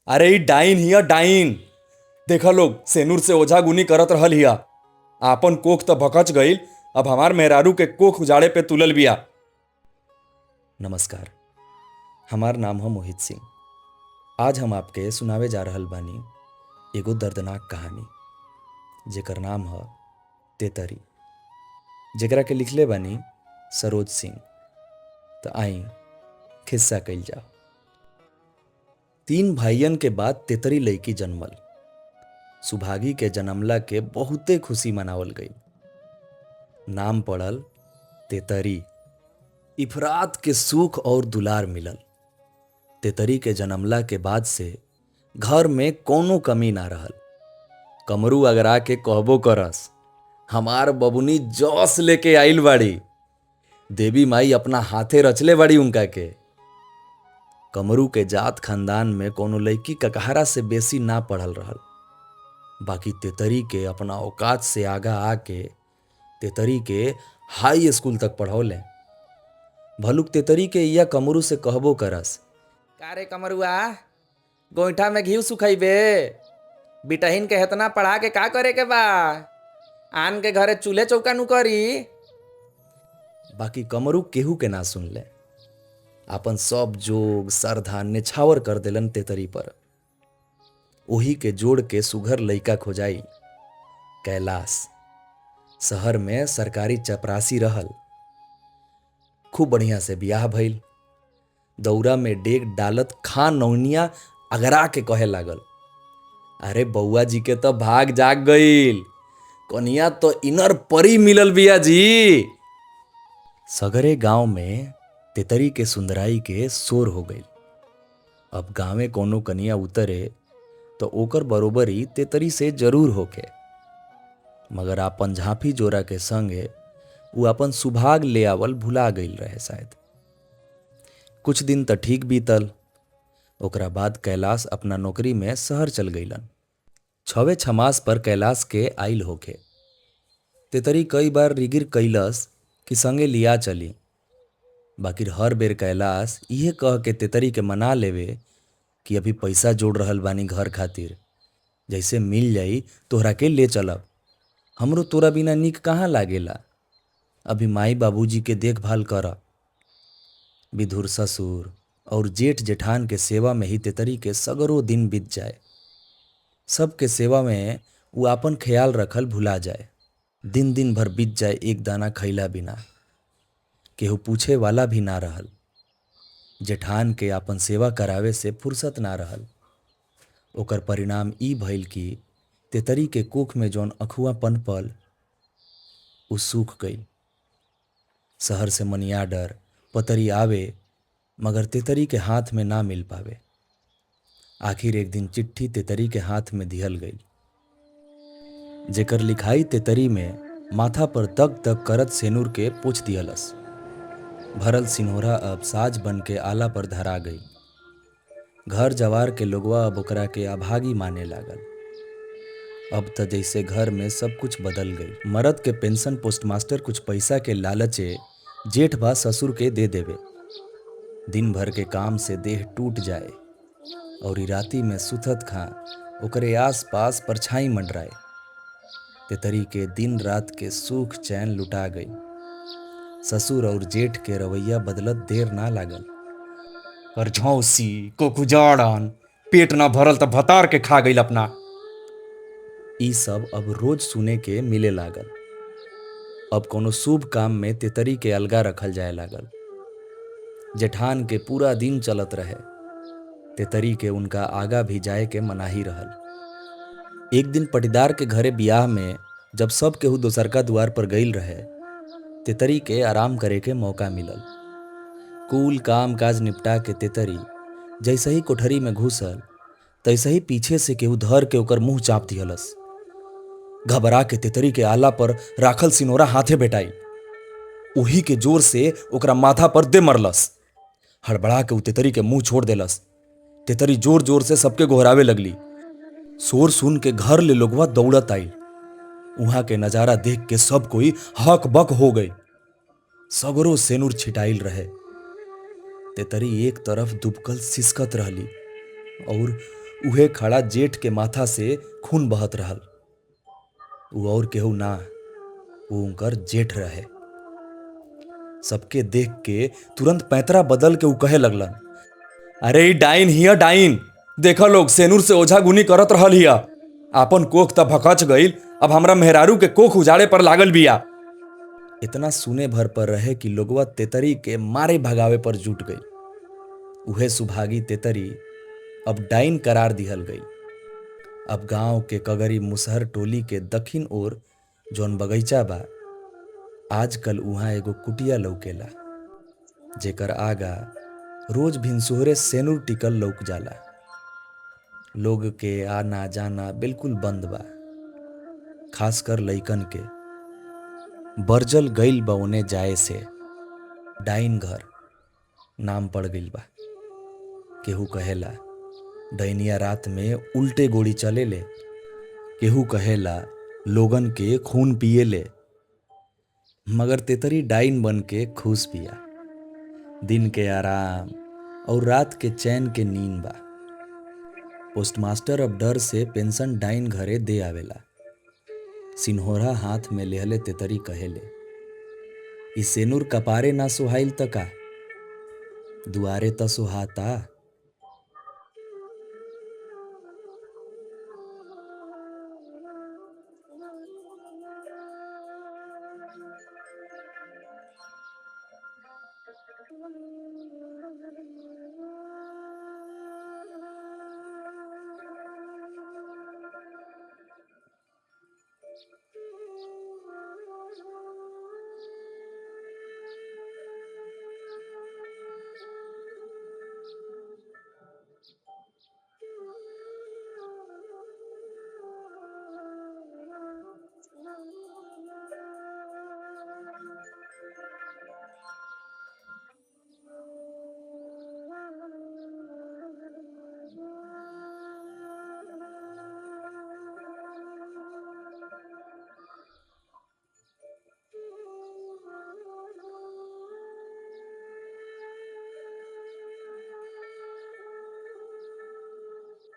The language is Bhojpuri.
अरे ई डाइन हिया डाइन। देखा लोग सेनूर से ओझा गुनी करत रहल हिया। आपन कोख त भकच गईल, अब हमार मेहरारू के कोख उजाड़े पे तुलल बिया। नमस्कार, हमार नाम है मोहित सिंह। आज हम आपके सुनावे जा रहल बानी एगो दर्दनाक कहानी, जेकर नाम है तेतरी, जेकरा के लिखले बानी सरोज सिंह। तो आई खिस्सा कइल जाओ। 3 भाइयन के बाद तेतरी लड़की जन्मल। सुभागी के जन्मला के बहुते खुशी मनावल गई। नाम पड़ल तेतरी। इफरात के सुख और दुलार मिलल। तेतरी के जन्मला के बाद से घर में कोनो कमी ना रहल। कमरू अगर आके कहबो करस, हमार बबुनी जौस लेके आइल बाड़ी। देवी माई अपना हाथे रचले बाड़ी उनका के। कमरू के जात खानदान में कोनो लड़की ककहरा से बेसी ना पढ़ल रहल। बाकी तेतरी के अपना औकात से आगा आके तेतरी के हाई स्कूल तक पढ़ौले। भलुक तेतरी के या कमरू से कहबो करस, का रे कमरुआ, गोईठा में घी सुखैबे? बिटहिन के हेतना पढ़ा के का करे के बा? आन के घरे चूल्हे चौका नु करी। बाकी कमरू केहू के ना सुनले। अपन सब जोग सरधा निछावर कर देलन तेतरी पर। ओही के जोड़ के सुघर लइका खोजाई कैलाश। शहर में सरकारी चपरासी रहल। खूब बढ़िया से बियाह भइल। दौरा में डेग डालत खान नौनिया अगरा के कहे लागल, अरे बउआ जी के तो भाग जाग गईल, कनिया तो इनर परी मिलल बिया जी। सगरे गांव में तेतरी के सुंदराई के शोर हो गई। अब गांवे कोनो कनिया उतरे तो ओकर बरोबरी तेतरी से जरूर होके। मगर आपन झांपी जोरा के संगे वो अपन सुभाग ले आवल भुला गईल रहे शायद। कुछ दिन त ठीक बीतल। ओकरा बाद कैलाश अपना नौकरी में शहर चल गईलन। 6वें छमास पर कैलाश के आइल होके। तेतरी कई बार रिगिर कैलस कि संगे लिया चली। बाकी हर बेर कैलाश इहे कह के तेतरी के मना लेवे कि अभी पैसा जोड़ रहल बानी घर खातिर, जैसे मिल जाई तोहरा के ले चलब। हमरो तोरा बिना निक कहाँ लागेला, अभी माई बाबूजी के देखभाल कर। विधुर ससुर और जेठ जेठान के सेवा में ही तेतरी के सगरो दिन बीत जाए। सबके सेवा में वो आपन ख्याल रखल भुला जाए। दिन दिन भर बीत जाए एक दाना खैला बिना। केहू पूछे वाला भी ना रहल। जेठान के आपन सेवा करावे से फुर्सत ना रहल। ओकर परिणाम ई भइल कि तेतरी के कोख में जौन अखुआ पनपल उ सूख गई। शहर से मनिया डर पतरी आवे, मगर तेतरी के हाथ में ना मिल पावे। आखिर एक दिन चिट्ठी तेतरी के हाथ में दिहल गई, जेकर लिखाई तेतरी में माथा पर तक तक करत सेनूर के पूछ दियलस। भरल सिन्होरा अब साज बन के आला पर धरा गई। घर जवार के लोगवा अब ओकरा के अभागी माने लागल। अब त जैसे घर में सब कुछ बदल गई। मरद के पेंशन पोस्टमास्टर कुछ पैसा के लालचे जेठ बा ससुर के दे देवे। दिन भर के काम से देह टूट जाए और राती में सुतत खा ओकरे आस पास परछाई मंडराए। तेतरी के दिन रात के सुख चैन लुटा गई। ससुर और जेठ के रवैया बदलत देर ना लागल। करझौसी कोकुजाड़न, पेट ना भरल त भतार के खा गईल अपना। ई सब अब रोज सुने के मिले लागल। अब कोनो शुभ काम में तेतरी के अलगा रखल जाए लागल। जेठान के पूरा दिन चलत रहे। तेतरी के उनका आगा भी जाए के मनाही रहल। एक दिन पटीदार के घरे बियाह में जब सब केहू दोसरका द्वार पर गईल रहे, तेतरी के आराम करे के मौका मिलल। कुल काम काज निपटा के तेतरी जैसे ही कोठरी में घुसल, तैसे ही पीछे से केहू धर के ओकर मुंह चाप दिहलस। घबरा के तेतरी के आला पर राखल सिनोरा हाथे बेटाई। उही के जोर से ओकरा माथा पर दे मरलस। हड़बड़ा के उ तेतरी के मुंह छोड़ देलस। तेतरी जोर जोर से सबके गोहरावे लगली। शोर सुन के घर ले लोगवा दौड़त आई। उहाँ के नजारा देख के सब कोई हक बक हो गई। सगरो सेनुर छिटाइल रहे। तेतरी एक तरफ दुबकल सिसकत रहली और उहे खड़ा जेठ के माथा से खून बहत रहल। उ और केहू ना, वो उनकर जेठ रहे। सबके देख के तुरंत पैंतरा बदल के उ कहे लगलन, अरे ई डाइन हिया डाइन, देखा लोग सेनुर से ओझा गुनी करत रहल हिया। आपन कोख त भकच गईल, अब हमरा मेहरारू के कोख उजाड़े पर लागल बिया। इतना सुने भर पर रहे कि लोगवा तेतरी के मारे भगावे पर जुट गई। उहे सुभागी तेतरी अब डाइन करार दिहल गई। अब गांव के कगरी मुसहर टोली के दक्षिण ओर जौन बगीचा बा, आजकल उहाँ एगो कुटिया लौकेला, जेकर आगा रोज भिनसोहरे सेनुर टिकल लौक जाला। लोग के आना जाना बिल्कुल बंद बा, खासकर लइकन के। बरजल गईल बा ओने जाए से डाइन घर नाम पड़ गईल बा। केहू कहेला डैनिया रात में उल्टे गोड़ी चलेले, केहू कहेला लोगन के खून पिएले, मगर तेतरी डाइन बन के खुश पिया। दिन के आराम और रात के चैन के नींद बा। पोस्टमास्टर अब डर से पेंशन डाइन घरे दे आवेला। सिन्होरा हाथ में लेहले तेतरी कहेले, ई सेनुर कपारे ना सुहाइल त का, दुआरे त सुहाता।